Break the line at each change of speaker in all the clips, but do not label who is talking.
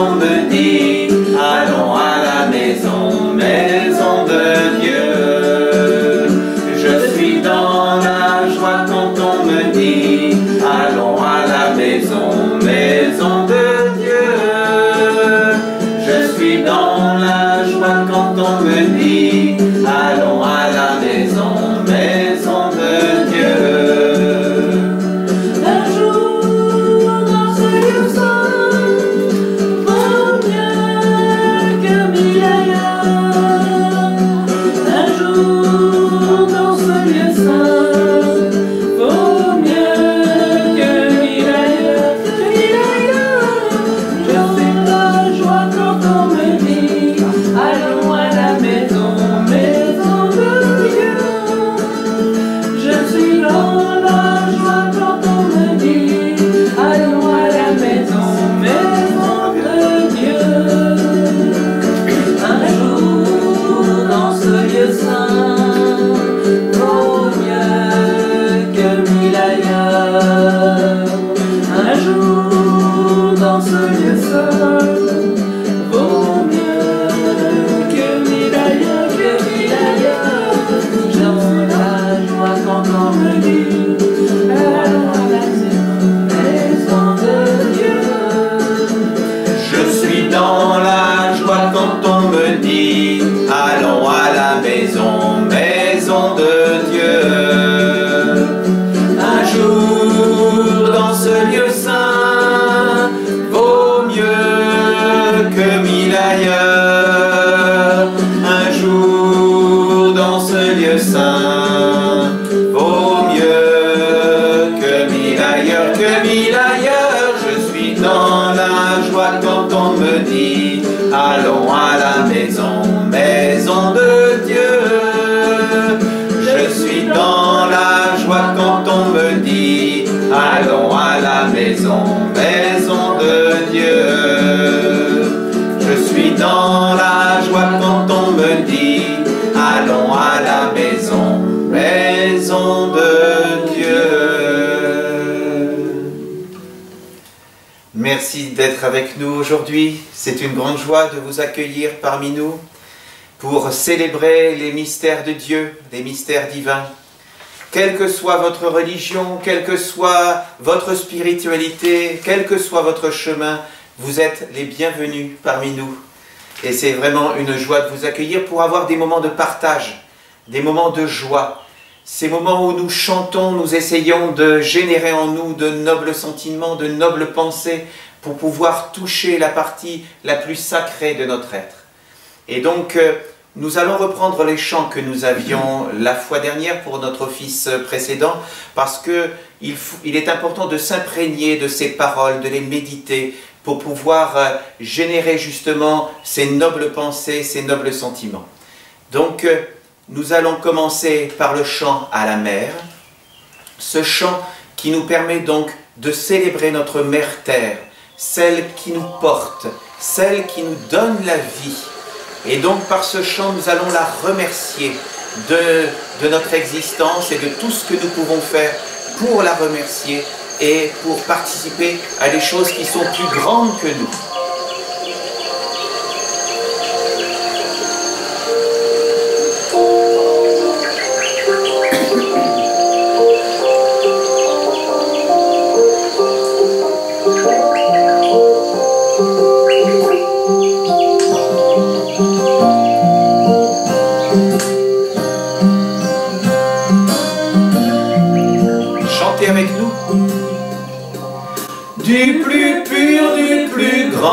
on me dit, allons à la maison, maison de Dieu. Je suis dans la joie quand on me dit, allons à la maison, maison de Dieu. Je suis dans la joie quand on me dit, allons à la maison, maison de Dieu.
Un jour dans ce lieu saint, vaut mieux que mille ailleurs. Un jour dans ce lieu saint, vaut mieux que mille ailleurs, que mille ailleurs. Je suis dans la joie quand on me dit, allons à la maison, maison de Dieu. Je suis dans la joie quand on me dit, allons à la maison, maison de Dieu. Un jour dans ce lieu saint, vaut mieux que mille ailleurs. Un jour dans ce lieu saint, vaut mieux que mille ailleurs, que mille ailleurs. Dans la joie quand on me dit, allons à la maison de Dieu.
Je suis dans la joie quand on me dit, allons à la maison, maison de Dieu. Un jour dans ce lieu saint, vaut mieux que mille ailleurs. Un jour dans ce lieu saint, vaut mieux que mille ailleurs, que mille ailleurs. Je suis dans la joie quand on me dit, allons à la maison, maison de Dieu. Je suis dans la joie quand on me dit, allons à la maison, maison de Dieu. Je suis dans la joie quand on me dit, allons à la maison, maison de Dieu. Merci d'être avec nous aujourd'hui. C'est une grande joie de vous accueillir parmi nous pour célébrer les mystères de Dieu, les mystères divins. Quelle que soit votre religion, quelle que soit votre spiritualité, quel que soit votre chemin, vous êtes les bienvenus parmi nous. Et c'est vraiment une joie de vous accueillir pour avoir des moments de partage, des moments de joie. Ces moments où nous chantons, nous essayons de générer en nous de nobles sentiments, de nobles pensées pour pouvoir toucher la partie la plus sacrée de notre être. Et donc, nous allons reprendre les chants que nous avions la fois dernière pour notre office précédent, parce qu'il est important de s'imprégner de ces paroles, de les méditer, pour pouvoir générer justement ces nobles pensées, ces nobles sentiments. Donc, nous allons commencer par le chant à la mer, ce chant qui nous permet donc de célébrer notre Mère Terre, celle qui nous porte, celle qui nous donne la vie. Et donc par ce chant, nous allons la remercier de notre existence et de tout ce que nous pouvons faire pour la remercier et pour participer à des choses qui sont plus grandes que nous. Avec nous. Du plus pur, du plus grand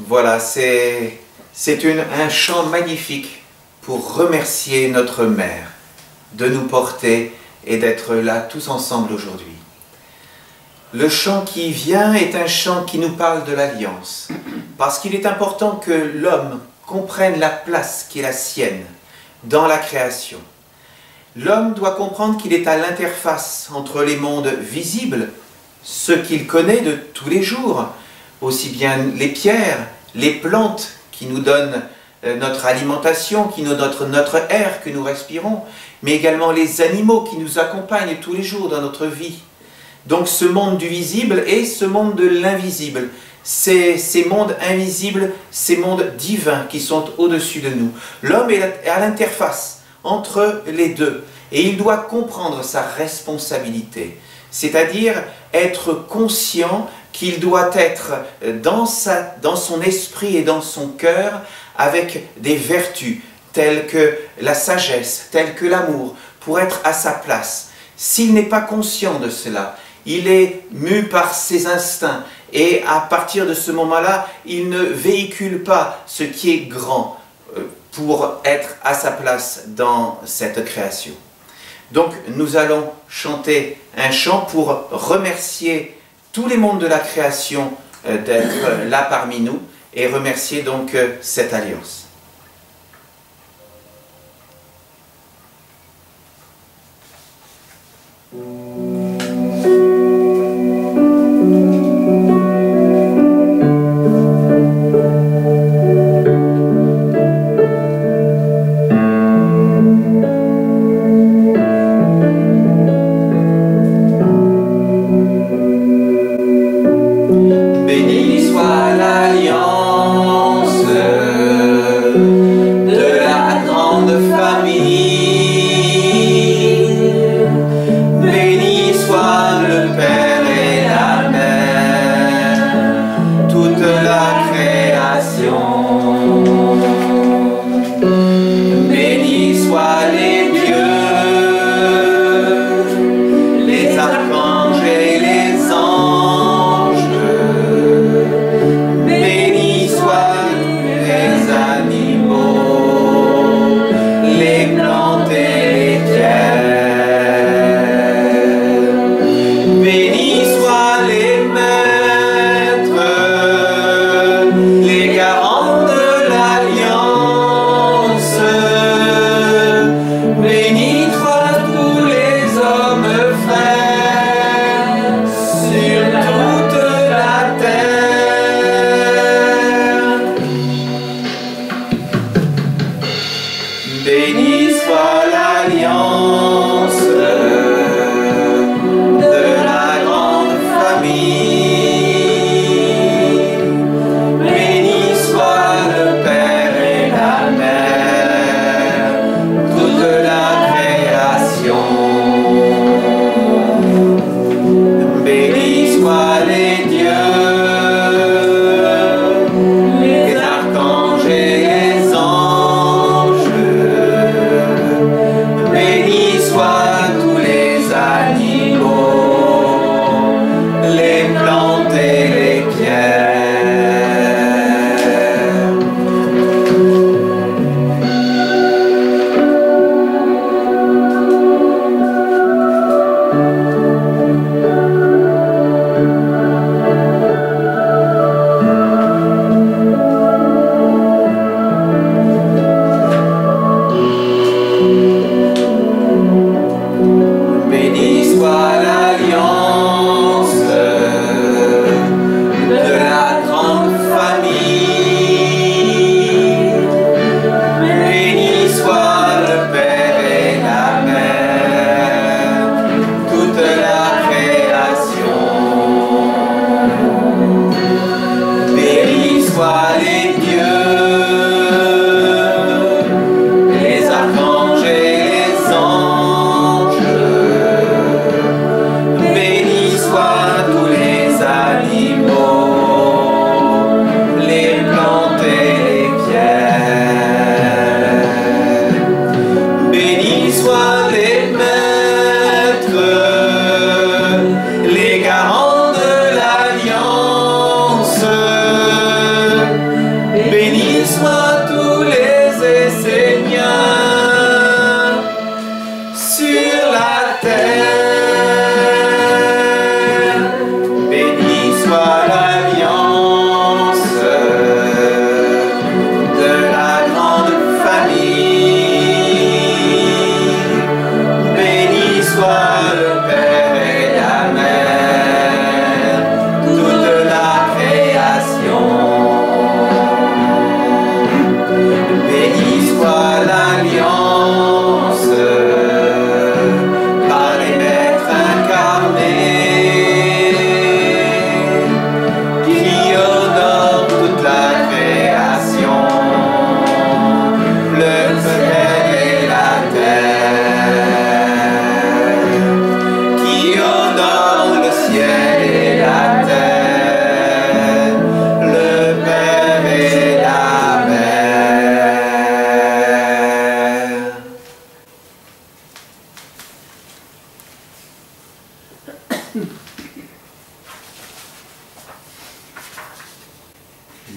Voilà, c'est un chant magnifique pour remercier notre Mère de nous porter et d'être là tous ensemble aujourd'hui. Le chant qui vient est un chant qui nous parle de l'alliance, parce qu'il est important que l'homme comprenne la place qui est la sienne dans la création. L'homme doit comprendre qu'il est à l'interface entre les mondes visibles, ceux qu'il connaît de tous les jours, aussi bien les pierres, les plantes qui nous donnent notre alimentation, qui nous donnent notre air que nous respirons, mais également les animaux qui nous accompagnent tous les jours dans notre vie. Donc ce monde du visible et ce monde de l'invisible, ces mondes invisibles, ces mondes divins qui sont au-dessus de nous. L'homme est à l'interface entre les deux et il doit comprendre sa responsabilité, c'est-à-dire être conscient qu'il doit être dans son esprit et dans son cœur avec des vertus telles que la sagesse, telles que l'amour, pour être à sa place. S'il n'est pas conscient de cela, il est mu par ses instincts et à partir de ce moment-là, il ne véhicule pas ce qui est grand pour être à sa place dans cette création. Donc nous allons chanter un chant pour remercier tous les mondes de la création d'être là parmi nous et remercier donc cette alliance. Béni soit l'alliance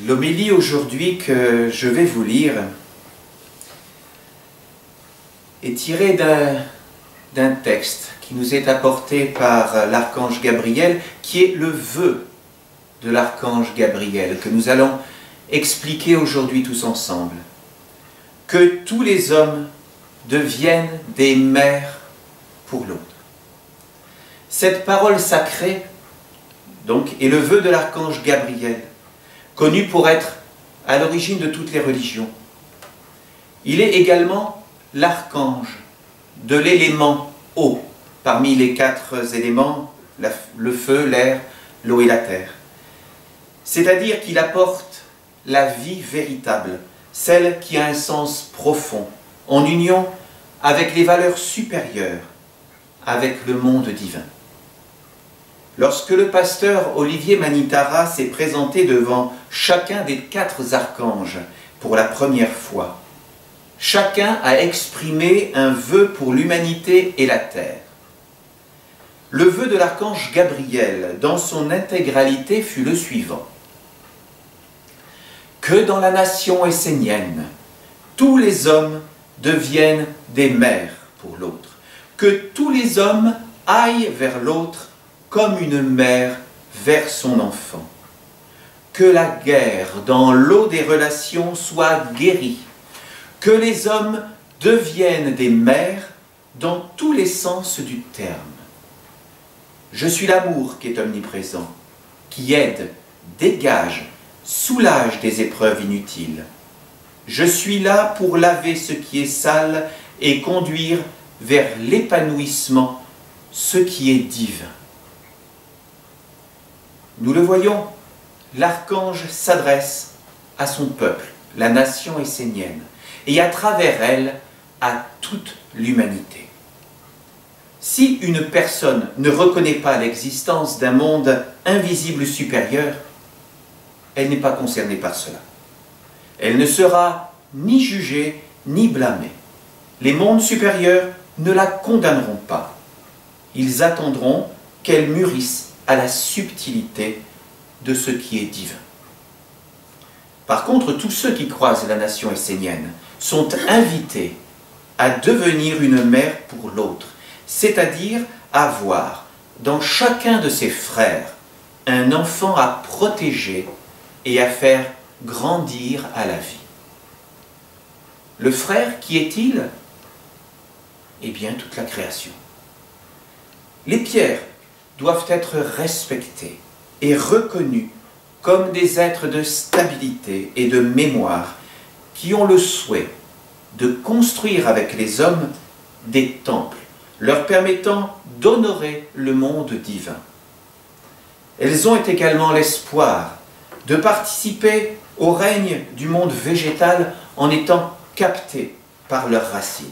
L'homélie aujourd'hui que je vais vous lire est tirée d'un texte qui nous est apporté par l'archange Gabriel, qui est le vœu de l'archange Gabriel, que nous allons expliquer aujourd'hui tous ensemble. Que tous les hommes deviennent des mères pour l'autre. Cette parole sacrée, donc, est le vœu de l'archange Gabriel, connu pour être à l'origine de toutes les religions. Il est également l'archange de l'élément eau, parmi les 4 éléments, le feu, l'air, l'eau et la terre. C'est-à-dire qu'il apporte la vie véritable, celle qui a un sens profond, en union avec les valeurs supérieures, avec le monde divin. Lorsque le pasteur Olivier Manitara s'est présenté devant chacun des 4 archanges pour la première fois, chacun a exprimé un vœu pour l'humanité et la terre. Le vœu de l'archange Gabriel, dans son intégralité, fut le suivant. Que dans la nation essénienne, tous les hommes deviennent des mères pour l'autre. Que tous les hommes aillent vers l'autre comme une mère vers son enfant. Que la guerre dans l'eau des relations soit guérie. Que les hommes deviennent des mères dans tous les sens du terme. Je suis l'amour qui est omniprésent, qui aide, dégage, soulage des épreuves inutiles. Je suis là pour laver ce qui est sale et conduire vers l'épanouissement ce qui est divin. Nous le voyons, l'archange s'adresse à son peuple, la nation essénienne, et à travers elle, à toute l'humanité. Si une personne ne reconnaît pas l'existence d'un monde invisible supérieur, elle n'est pas concernée par cela. Elle ne sera ni jugée ni blâmée. Les mondes supérieurs ne la condamneront pas. Ils attendront qu'elle mûrisse à la subtilité de ce qui est divin. Par contre, tous ceux qui croisent la nation essénienne sont invités à devenir une mère pour l'autre, c'est-à-dire à voir dans chacun de ses frères un enfant à protéger et à faire grandir à la vie. Le frère, qui est-il? Eh bien, toute la création. Les pierres doivent être respectées et reconnues comme des êtres de stabilité et de mémoire qui ont le souhait de construire avec les hommes des temples leur permettant d'honorer le monde divin. Elles ont également l'espoir de participer au règne du monde végétal en étant captées par leurs racines.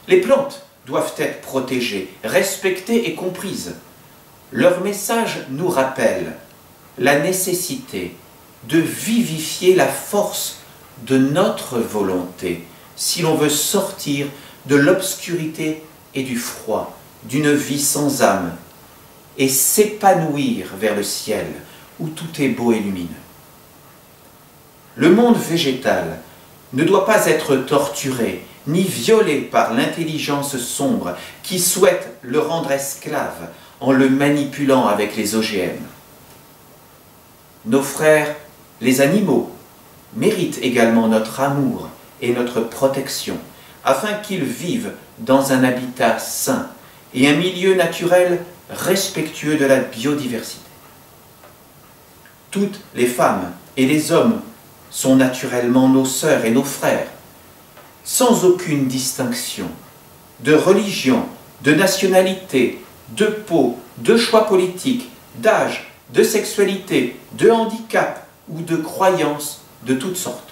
Les plantes doivent être protégées, respectées et comprises. Leur message nous rappelle la nécessité de vivifier la force de notre volonté si l'on veut sortir de l'obscurité et du froid, d'une vie sans âme, et s'épanouir vers le ciel où tout est beau et lumineux. Le monde végétal ne doit pas être torturé ni violé par l'intelligence sombre qui souhaite le rendre esclave en le manipulant avec les OGM. Nos frères, les animaux, méritent également notre amour et notre protection, afin qu'ils vivent dans un habitat sain et un milieu naturel respectueux de la biodiversité. Toutes les femmes et les hommes sont naturellement nos sœurs et nos frères, sans aucune distinction de religion, de nationalité, de peau, de choix politique, d'âge, de sexualité, de handicap ou de croyances de toutes sortes.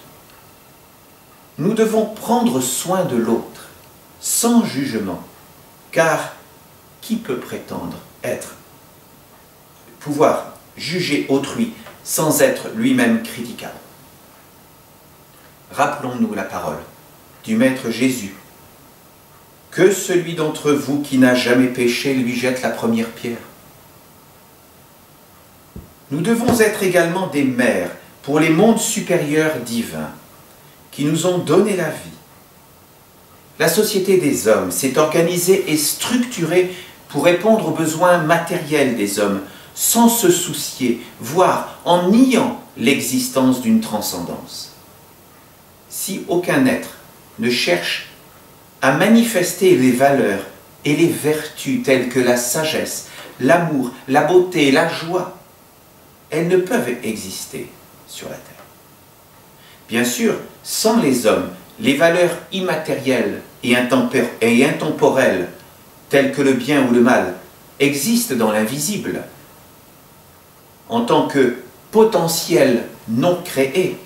Nous devons prendre soin de l'autre, sans jugement, car qui peut prétendre pouvoir juger autrui sans être lui-même critiquable? Rappelons-nous la parole du Maître Jésus. Que celui d'entre vous qui n'a jamais péché lui jette la première pierre. Nous devons être également des mères pour les mondes supérieurs divins qui nous ont donné la vie. La société des hommes s'est organisée et structurée pour répondre aux besoins matériels des hommes, sans se soucier, voire en niant l'existence d'une transcendance. Si aucun être ne cherche à manifester les valeurs et les vertus telles que la sagesse, l'amour, la beauté, la joie, elles ne peuvent exister sur la terre. Bien sûr, sans les hommes, les valeurs immatérielles et intemporelles, telles que le bien ou le mal, existent dans l'invisible, en tant que potentiel non créé,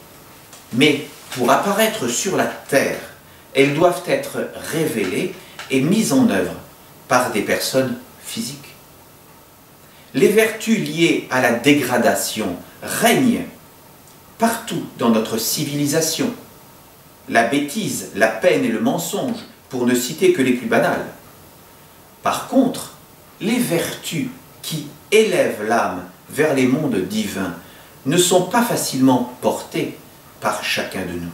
mais pour apparaître sur la terre, elles doivent être révélées et mises en œuvre par des personnes physiques. Les vertus liées à la dégradation règnent partout dans notre civilisation. La bêtise, la peine et le mensonge, pour ne citer que les plus banals. Par contre, les vertus qui élèvent l'âme vers les mondes divins ne sont pas facilement portées par chacun de nous.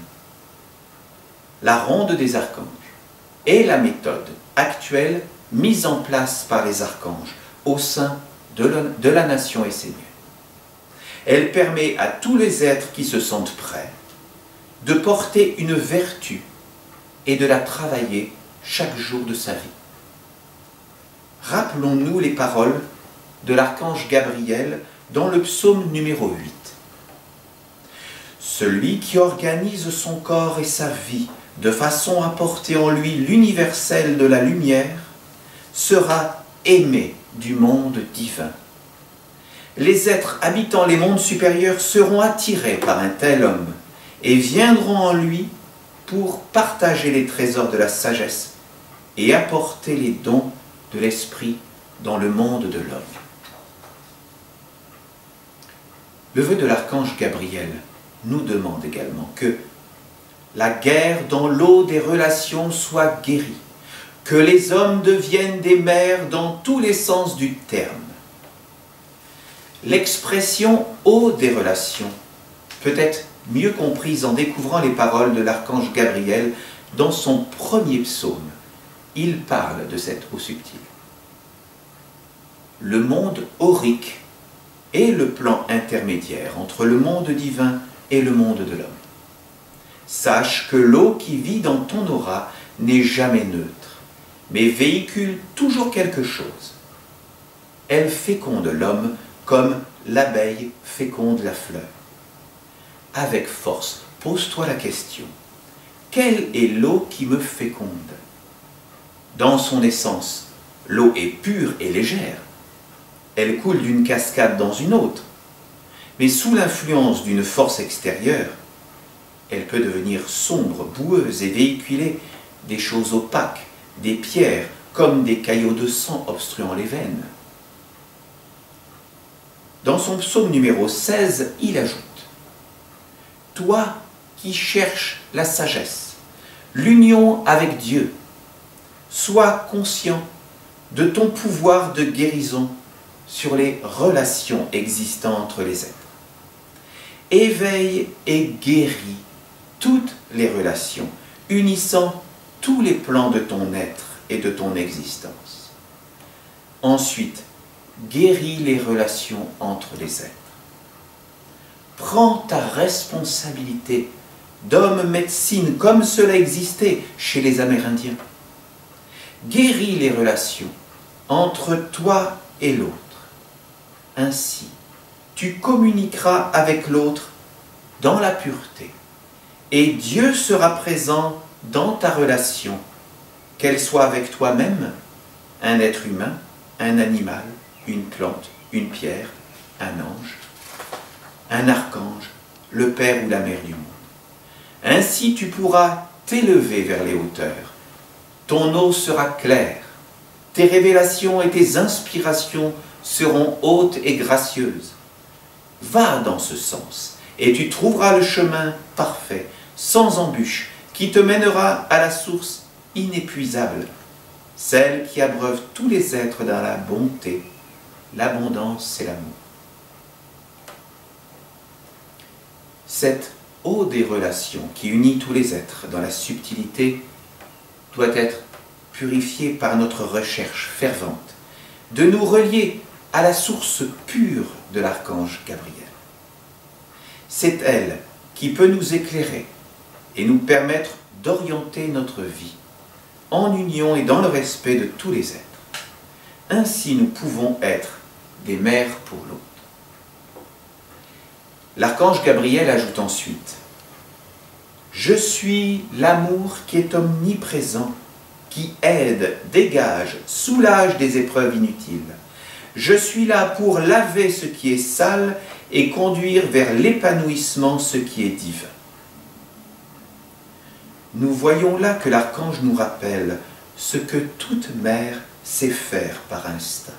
La ronde des archanges est la méthode actuelle mise en place par les archanges au sein de la nation essénienne. Elle permet à tous les êtres qui se sentent prêts de porter une vertu et de la travailler chaque jour de sa vie. Rappelons-nous les paroles de l'archange Gabriel dans le psaume numéro 8. Celui qui organise son corps et sa vie de façon à porter en lui l'universel de la lumière sera aimé du monde divin. Les êtres habitant les mondes supérieurs seront attirés par un tel homme et viendront en lui pour partager les trésors de la sagesse et apporter les dons de l'esprit dans le monde de l'homme. Le vœu de l'archange Gabriel nous demande également que la guerre dans l'eau des relations soit guérie, que les hommes deviennent des mères dans tous les sens du terme. L'expression « eau des relations » peut être mieux comprise en découvrant les paroles de l'archange Gabriel dans son premier psaume. Il parle de cette eau subtile. Le monde aurique est le plan intermédiaire entre le monde divin et le monde de l'homme. Sache que l'eau qui vit dans ton aura n'est jamais neutre, mais véhicule toujours quelque chose. Elle féconde l'homme comme l'abeille féconde la fleur. Avec force, pose-toi la question. Quelle est l'eau qui me féconde? Dans son essence, l'eau est pure et légère. Elle coule d'une cascade dans une autre. Mais sous l'influence d'une force extérieure, elle peut devenir sombre, boueuse et véhiculer des choses opaques, des pierres, comme des caillots de sang obstruant les veines. Dans son psaume numéro 16, il ajoute « Toi qui cherches la sagesse, l'union avec Dieu, sois conscient de ton pouvoir de guérison sur les relations existant entre les êtres. Éveille et guéris toutes les relations, unissant tous les plans de ton être et de ton existence. Ensuite, guéris les relations entre les êtres. Prends ta responsabilité d'homme médecine comme cela existait chez les Amérindiens. Guéris les relations entre toi et l'autre. Ainsi, tu communiqueras avec l'autre dans la pureté, et Dieu sera présent dans ta relation, qu'elle soit avec toi-même, un être humain, un animal, une plante, une pierre, un ange, un archange, le Père ou la Mère du monde. Ainsi tu pourras t'élever vers les hauteurs. Ton eau sera claire, tes révélations et tes inspirations seront hautes et gracieuses. Va dans ce sens, et tu trouveras le chemin parfait, sans embûche, qui te mènera à la source inépuisable, celle qui abreuve tous les êtres dans la bonté, l'abondance et l'amour. Cette eau des relations qui unit tous les êtres dans la subtilité doit être purifiée par notre recherche fervente de nous relier à la source pure de l'archange Gabriel. C'est elle qui peut nous éclairer et nous permettre d'orienter notre vie en union et dans le respect de tous les êtres. Ainsi, nous pouvons être des mères pour l'autre. L'archange Gabriel ajoute ensuite « Je suis l'amour qui est omniprésent, qui aide, dégage, soulage des épreuves inutiles. Je suis là pour laver ce qui est sale et conduire vers l'épanouissement ce qui est divin. » Nous voyons là que l'archange nous rappelle ce que toute mère sait faire par instinct.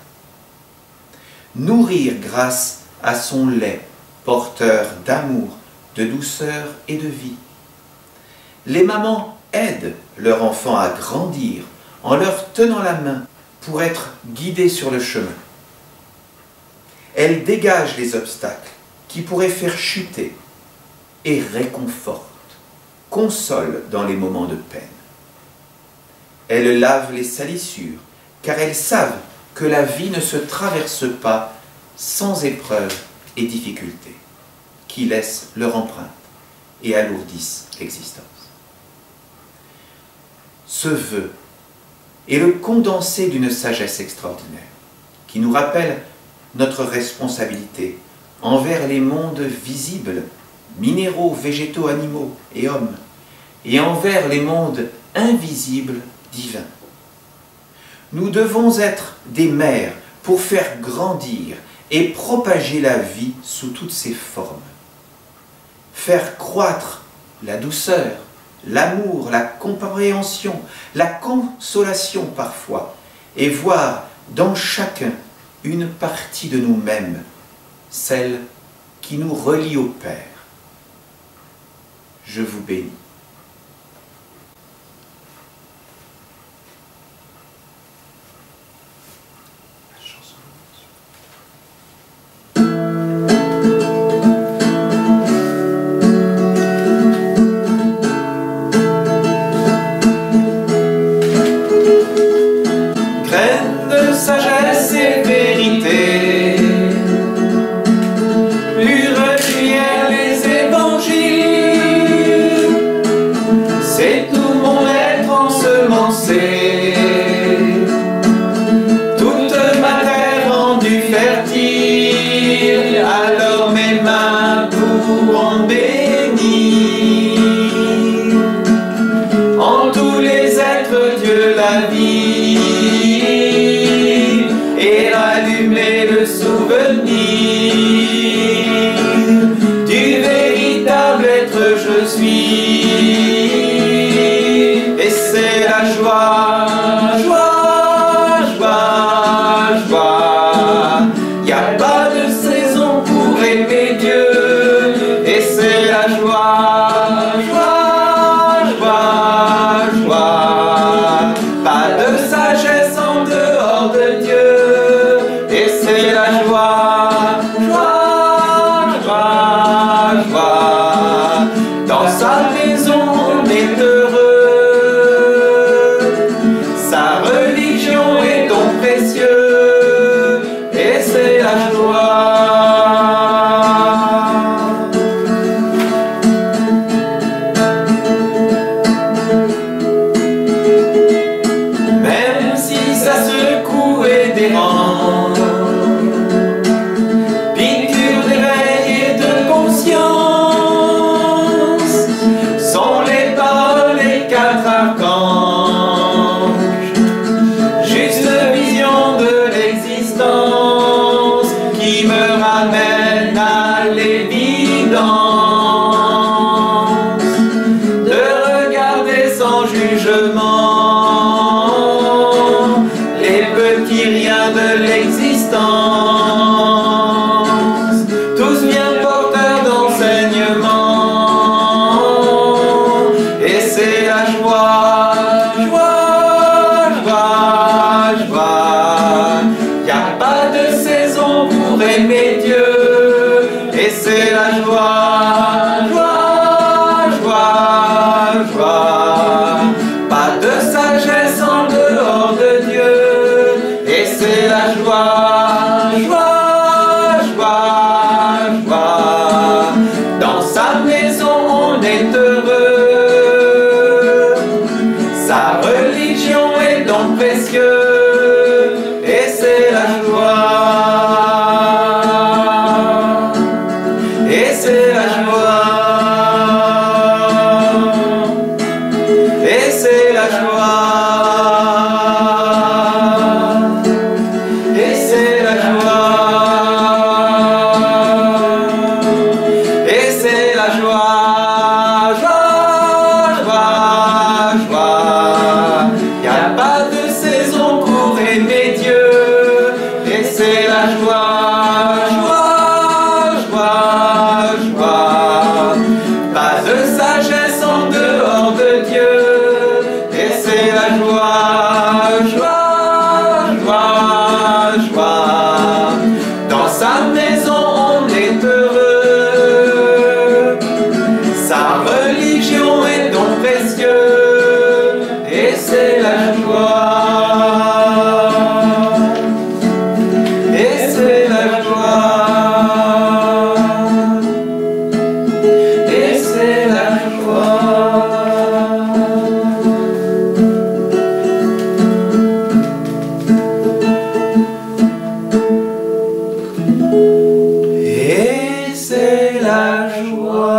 Nourrir grâce à son lait, porteur d'amour, de douceur et de vie. Les mamans aident leurs enfants à grandir en leur tenant la main pour être guidés sur le chemin. Elles dégagent les obstacles qui pourraient faire chuter et réconfortent, consolent dans les moments de peine. Elles lavent les salissures car elles savent que la vie ne se traverse pas sans épreuves et difficultés qui laissent leur empreinte et alourdissent l'existence. Ce vœu est le condensé d'une sagesse extraordinaire qui nous rappelle notre responsabilité envers les mondes visibles, minéraux, végétaux, animaux et hommes, et envers les mondes invisibles, divins. Nous devons être des mères pour faire grandir et propager la vie sous toutes ses formes. Faire croître la douceur, l'amour, la compréhension, la consolation parfois, et voir dans chacun une partie de nous-mêmes, celle qui nous relie au Père. Je vous bénis.
Sagesse et vérité, plus recueillir les évangiles, c'est tout mon être ensemencé, toute ma terre rendue fertile, alors mes mains pourront bénir en tous les êtres Dieu la vie. Et rallumer le souvenir du véritable être je suis. Et c'est la joie, joie, joie, joie. Y a pas de saison pour aimer Dieu. Et c'est la joie, joie, joie, joie. Pas de sagesse en dehors de Dieu. Et c'est la joie, joie, joie, joie. Dans sa maison on est heureux. Sa religion est don précieux. Et c'est la joie. Même si ça secoue et dérange, piqûre d'éveil et de conscience, sont les paroles des 4 archanges. Juste vision de l'existence qui me ramène à l'évidence de regarder sans jugement les petits riens de l'existence, tous bien porteurs d'enseignement. Et c'est la joie, joie, joie, joie. Y a pas de saison pour aimer Dieu. Et c'est la joie, joie.
maison on est heureux. Sa religion est donc précieux et c'est la joie. Et c'est la joie. Et c'est la joie. Et c'est la joie.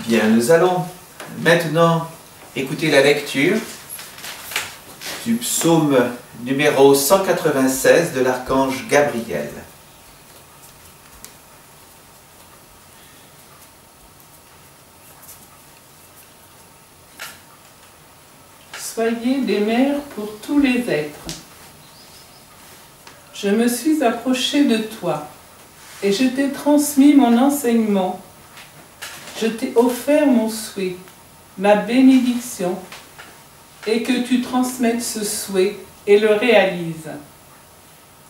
Bien, nous allons maintenant écouter la lecture du psaume numéro 196 de l'archange Gabriel.
Soyez des mères pour tous les êtres. Je me suis approché de toi et je t'ai transmis mon enseignement. Je t'ai offert mon souhait, ma bénédiction, et que tu transmettes ce souhait et le réalises.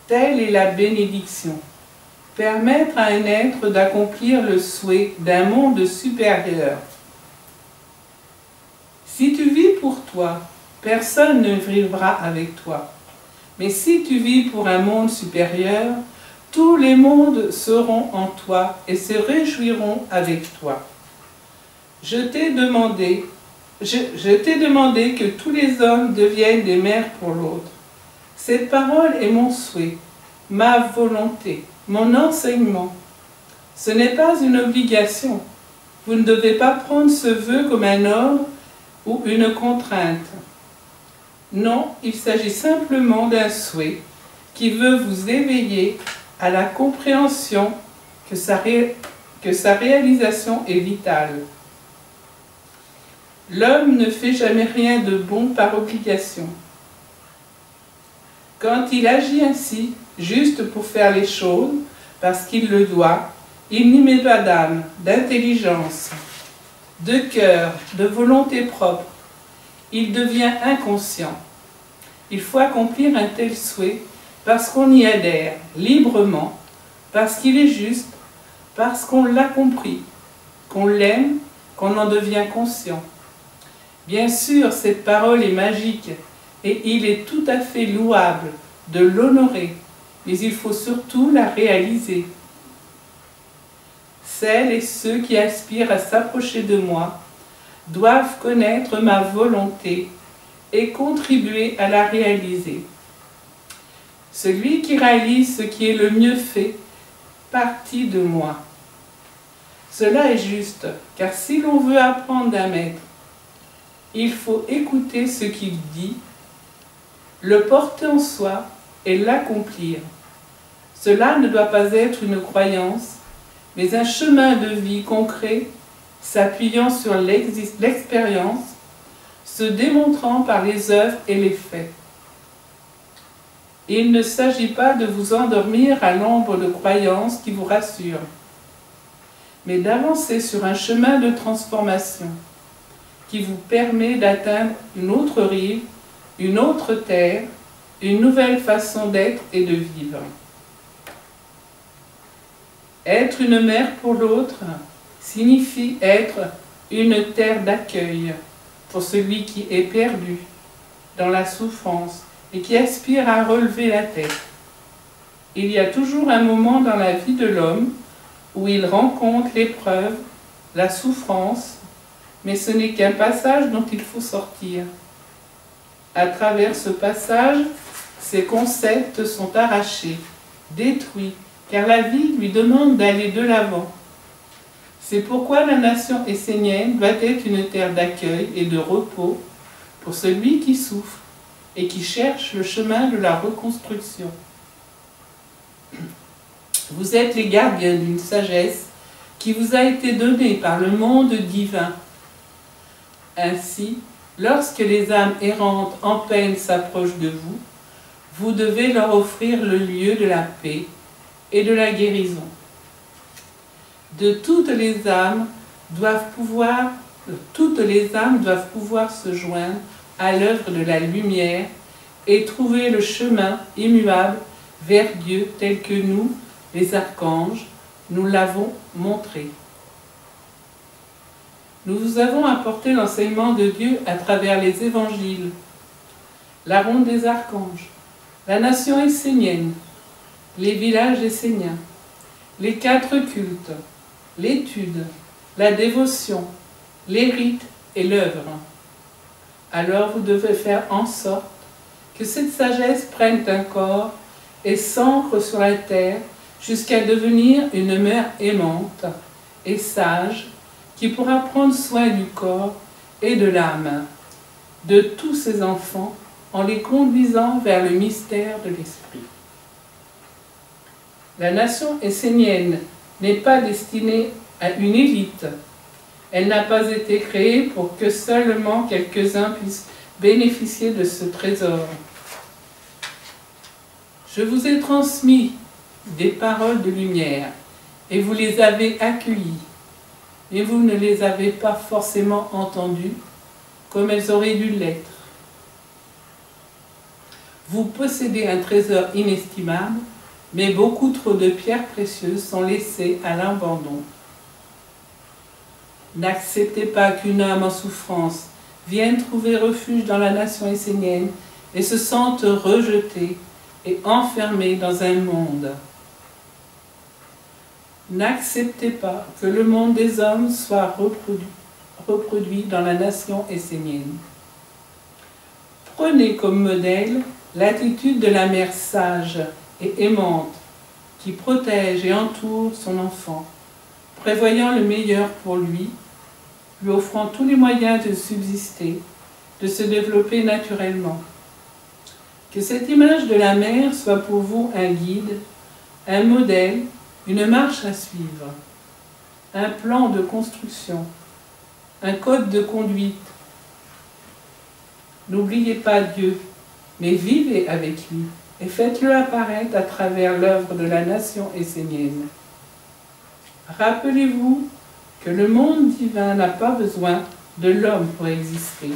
Telle est la bénédiction. Permettre à un être d'accomplir le souhait d'un monde supérieur. Si tu vis pour toi, personne ne vivra avec toi. Mais si tu vis pour un monde supérieur, tous les mondes seront en toi et se réjouiront avec toi. Je t'ai demandé que tous les hommes deviennent des mères pour l'autre. Cette parole est mon souhait, ma volonté, mon enseignement. Ce n'est pas une obligation. Vous ne devez pas prendre ce vœu comme un ordre ou une contrainte. Non, il s'agit simplement d'un souhait qui veut vous éveiller à la compréhension que sa réalisation est vitale. L'homme ne fait jamais rien de bon par obligation. Quand il agit ainsi, juste pour faire les choses, parce qu'il le doit, il n'y met pas d'âme, d'intelligence, de cœur, de volonté propre. Il devient inconscient. Il faut accomplir un tel souhait parce qu'on y adhère librement, parce qu'il est juste, parce qu'on l'a compris, qu'on l'aime, qu'on en devient conscient. Bien sûr, cette parole est magique et il est tout à fait louable de l'honorer, mais il faut surtout la réaliser. Celles et ceux qui aspirent à s'approcher de moi doivent connaître ma volonté et contribuer à la réaliser. Celui qui réalise ce qui est le mieux fait partie de moi. Cela est juste, car si l'on veut apprendre d'un maître, il faut écouter ce qu'il dit, le porter en soi et l'accomplir. Cela ne doit pas être une croyance, mais un chemin de vie concret s'appuyant sur l'expérience, se démontrant par les œuvres et les faits. Il ne s'agit pas de vous endormir à l'ombre de croyances qui vous rassurent, mais d'avancer sur un chemin de transformation qui vous permet d'atteindre une autre rive, une autre terre, une nouvelle façon d'être et de vivre. Être une mère pour l'autre signifie être une terre d'accueil pour celui qui est perdu dans la souffrance et qui aspire à relever la tête. Il y a toujours un moment dans la vie de l'homme où il rencontre l'épreuve, la souffrance, mais ce n'est qu'un passage dont il faut sortir. À travers ce passage, ses concepts sont arrachés, détruits, car la vie lui demande d'aller de l'avant. C'est pourquoi la nation essénienne doit être une terre d'accueil et de repos pour celui qui souffre et qui cherche le chemin de la reconstruction. Vous êtes les gardiens d'une sagesse qui vous a été donnée par le monde divin. Ainsi, lorsque les âmes errantes en peine s'approchent de vous, vous devez leur offrir le lieu de la paix et de la guérison. Toutes les âmes doivent pouvoir se joindre à l'œuvre de la lumière et trouver le chemin immuable vers Dieu tel que nous, les archanges, nous l'avons montré. Nous vous avons apporté l'enseignement de Dieu à travers les évangiles, la ronde des archanges, la nation essénienne, les villages esséniens, les 4 cultes, l'étude, la dévotion, les rites et l'œuvre. Alors vous devez faire en sorte que cette sagesse prenne un corps et s'ancre sur la terre jusqu'à devenir une mère aimante et sage qui pourra prendre soin du corps et de l'âme de tous ses enfants en les conduisant vers le mystère de l'esprit. La nation essénienne n'est pas destinée à une élite. Elle n'a pas été créée pour que seulement quelques-uns puissent bénéficier de ce trésor. Je vous ai transmis des paroles de lumière et vous les avez accueillies, mais vous ne les avez pas forcément entendues comme elles auraient dû l'être. Vous possédez un trésor inestimable, mais beaucoup trop de pierres précieuses sont laissées à l'abandon. N'acceptez pas qu'une âme en souffrance vienne trouver refuge dans la nation essénienne et se sente rejetée et enfermée dans un monde. N'acceptez pas que le monde des hommes soit reproduit dans la nation essénienne. Prenez comme modèle l'attitude de la mère sage et aimante qui protège et entoure son enfant, prévoyant le meilleur pour lui, lui offrant tous les moyens de subsister, de se développer naturellement. Que cette image de la mère soit pour vous un guide, un modèle, une marche à suivre, un plan de construction, un code de conduite. N'oubliez pas Dieu, mais vivez avec lui et faites-le apparaître à travers l'œuvre de la nation essénienne. Rappelez-vous que le monde divin n'a pas besoin de l'homme pour exister.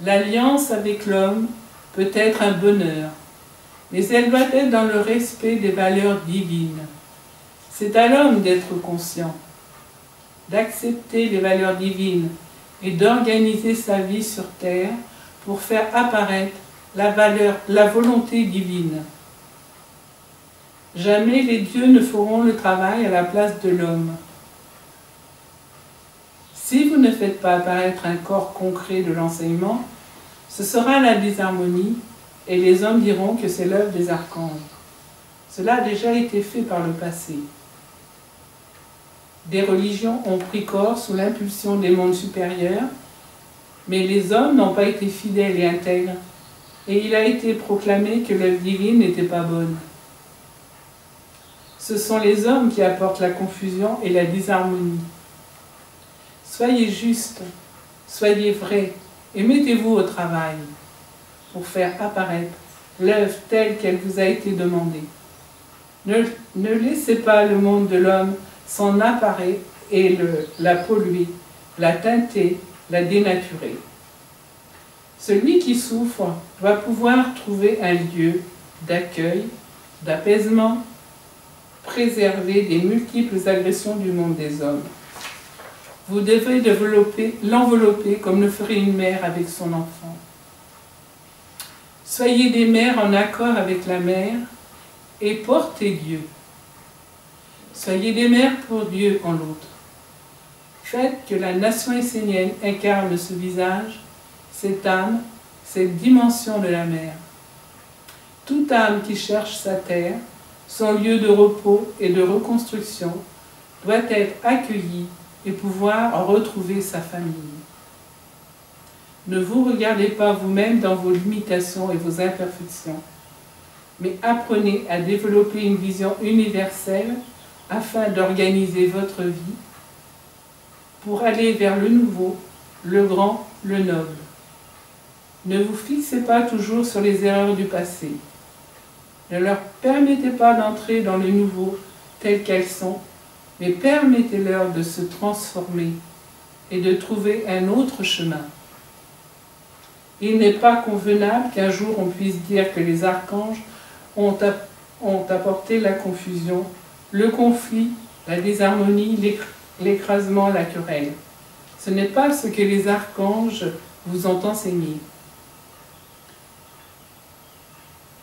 L'alliance avec l'homme peut être un bonheur, mais elle doit être dans le respect des valeurs divines. C'est à l'homme d'être conscient, d'accepter les valeurs divines et d'organiser sa vie sur terre pour faire apparaître la volonté divine. Jamais les dieux ne feront le travail à la place de l'homme. Si vous ne faites pas apparaître un corps concret de l'enseignement, ce sera la désharmonie et les hommes diront que c'est l'œuvre des archanges. Cela a déjà été fait par le passé. Des religions ont pris corps sous l'impulsion des mondes supérieurs, mais les hommes n'ont pas été fidèles et intègres, et il a été proclamé que l'œuvre divine n'était pas bonne. Ce sont les hommes qui apportent la confusion et la disharmonie. Soyez justes, soyez vrais, et mettez-vous au travail pour faire apparaître l'œuvre telle qu'elle vous a été demandée. Ne laissez pas le monde de l'homme s'en apparer et la polluer, la teinter, la dénaturer. Celui qui souffre doit pouvoir trouver un lieu d'accueil, d'apaisement, préservé des multiples agressions du monde des hommes. Vous devez l'envelopper comme le ferait une mère avec son enfant. Soyez des mères en accord avec la mère et portez Dieu. Soyez des mères pour Dieu en l'autre. Faites que la nation essénienne incarne ce visage, cette âme, cette dimension de la mère. Toute âme qui cherche sa terre, son lieu de repos et de reconstruction, doit être accueillie et pouvoir retrouver sa famille. Ne vous regardez pas vous-même dans vos limitations et vos imperfections, mais apprenez à développer une vision universelle afin d'organiser votre vie pour aller vers le nouveau, le grand, le noble. Ne vous fixez pas toujours sur les erreurs du passé. Ne leur permettez pas d'entrer dans le nouveau telles qu'elles sont, mais permettez-leur de se transformer et de trouver un autre chemin. Il n'est pas convenable qu'un jour on puisse dire que les archanges ont apporté la confusion, le conflit, la désharmonie, l'écrasement, la querelle. Ce n'est pas ce que les archanges vous ont enseigné.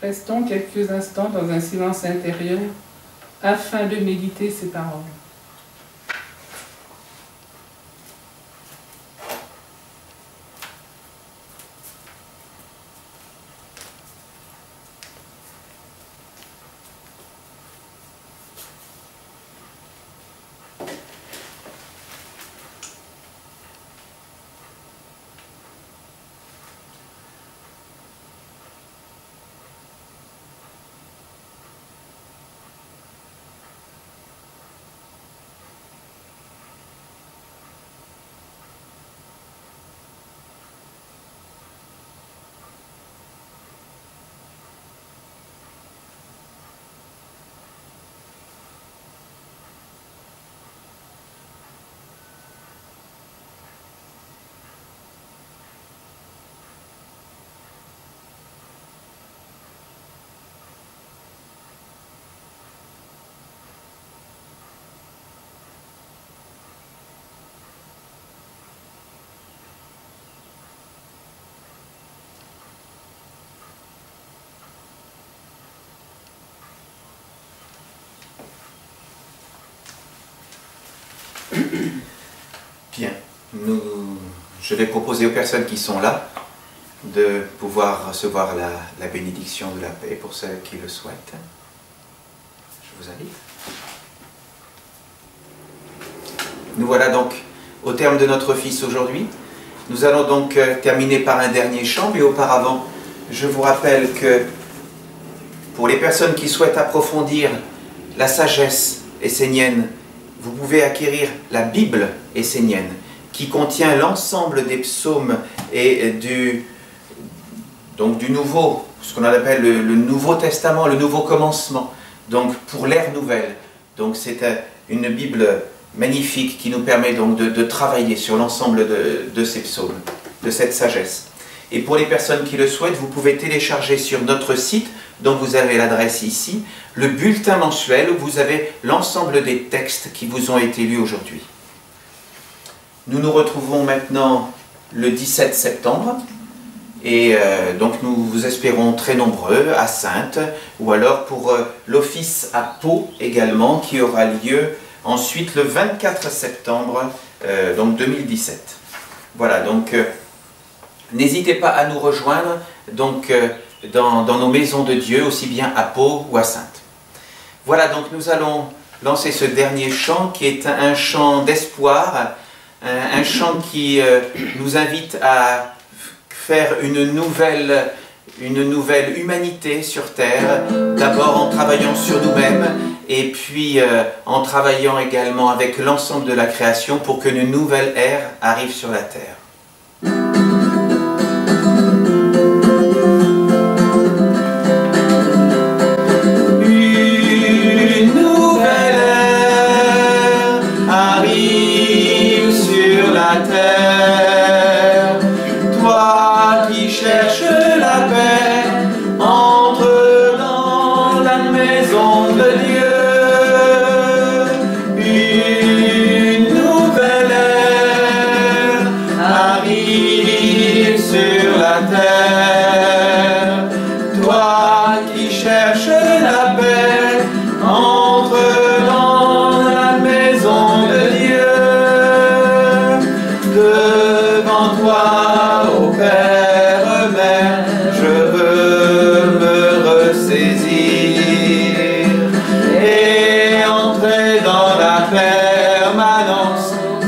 Restons quelques instants dans un silence intérieur afin de méditer ces paroles.
Bien, je vais proposer aux personnes qui sont là de pouvoir recevoir la bénédiction de la paix pour ceux qui le souhaitent. Je vous invite. Nous voilà donc au terme de notre office aujourd'hui. Nous allons donc terminer par un dernier chant, mais auparavant, je vous rappelle que pour les personnes qui souhaitent approfondir la sagesse essénienne, vous pouvez acquérir la Bible essénienne, qui contient l'ensemble des psaumes et du nouveau, ce qu'on appelle le Nouveau Testament, le Nouveau Commencement, donc pour l'ère nouvelle. Donc c'est une Bible magnifique qui nous permet donc de travailler sur l'ensemble de ces psaumes, de cette sagesse. Et pour les personnes qui le souhaitent, vous pouvez télécharger sur notre site, dont vous avez l'adresse ici, le bulletin mensuel où vous avez l'ensemble des textes qui vous ont été lus aujourd'hui. Nous nous retrouvons maintenant le 17 septembre et donc nous vous espérons très nombreux à Saintes ou alors pour l'office à Pau également qui aura lieu ensuite le 24 septembre donc 2017. Voilà, donc n'hésitez pas à nous rejoindre donc, dans nos maisons de Dieu, aussi bien à Pau ou à Saintes. Voilà, donc nous allons lancer ce dernier chant qui est un chant d'espoir, un chant qui nous invite à faire une nouvelle humanité sur terre, d'abord en travaillant sur nous-mêmes et puis en travaillant également avec l'ensemble de la création pour que une nouvelle ère arrive sur la terre.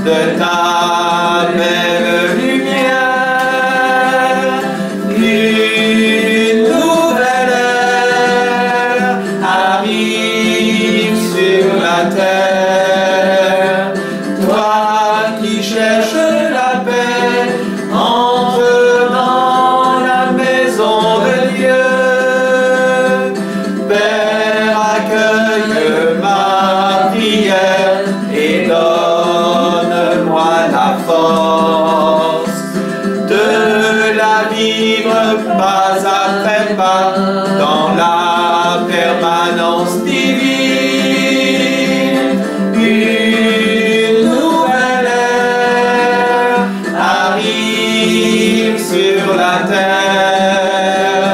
De ta belle lumière.
vivre pas après pas dans la permanence divine. Une nouvelle ère arrive sur la terre.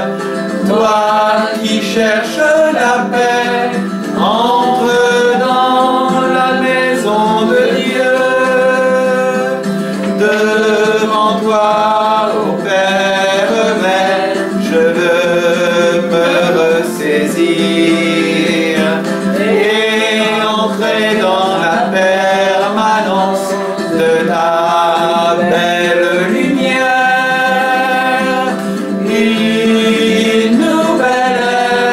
Toi qui cherches la paix, entre dans la maison de Dieu. Devant toi, ô Père même, je veux me ressaisir et entrer dans la permanence de ta belle lumière. Une nouvelle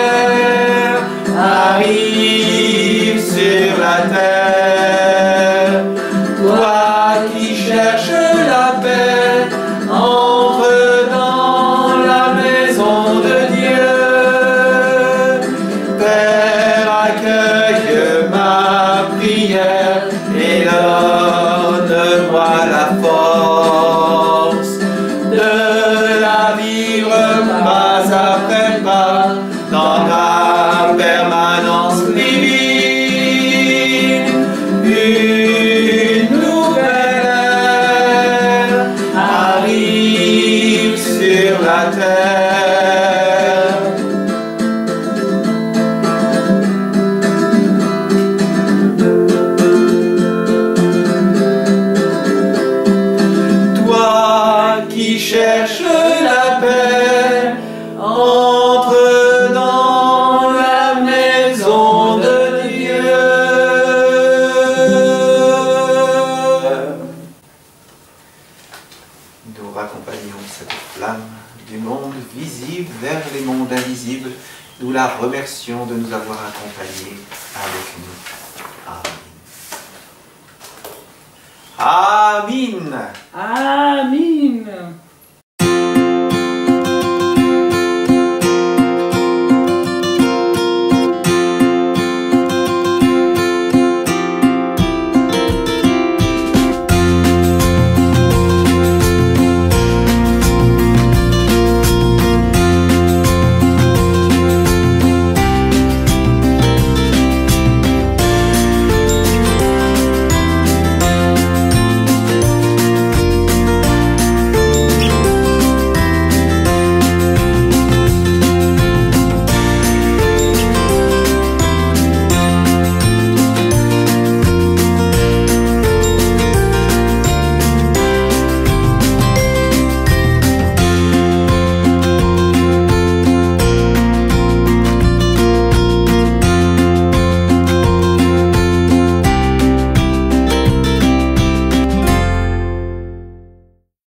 ère arrive sur la terre. Toi qui cherches la paix, entre dans la maison de Dieu. Père, accueille ma prière et donne-moi la force de la vivre pas après pas dans la permanence divine. Une nouvelle ère arrive sur la terre. Toi qui cherches la paix, entre dans la maison de Dieu. Nous raccompagnons cette flamme du monde visible vers les mondes invisibles. Nous la remercions de nous avoir accompagnés avec nous. Amen.
Amen.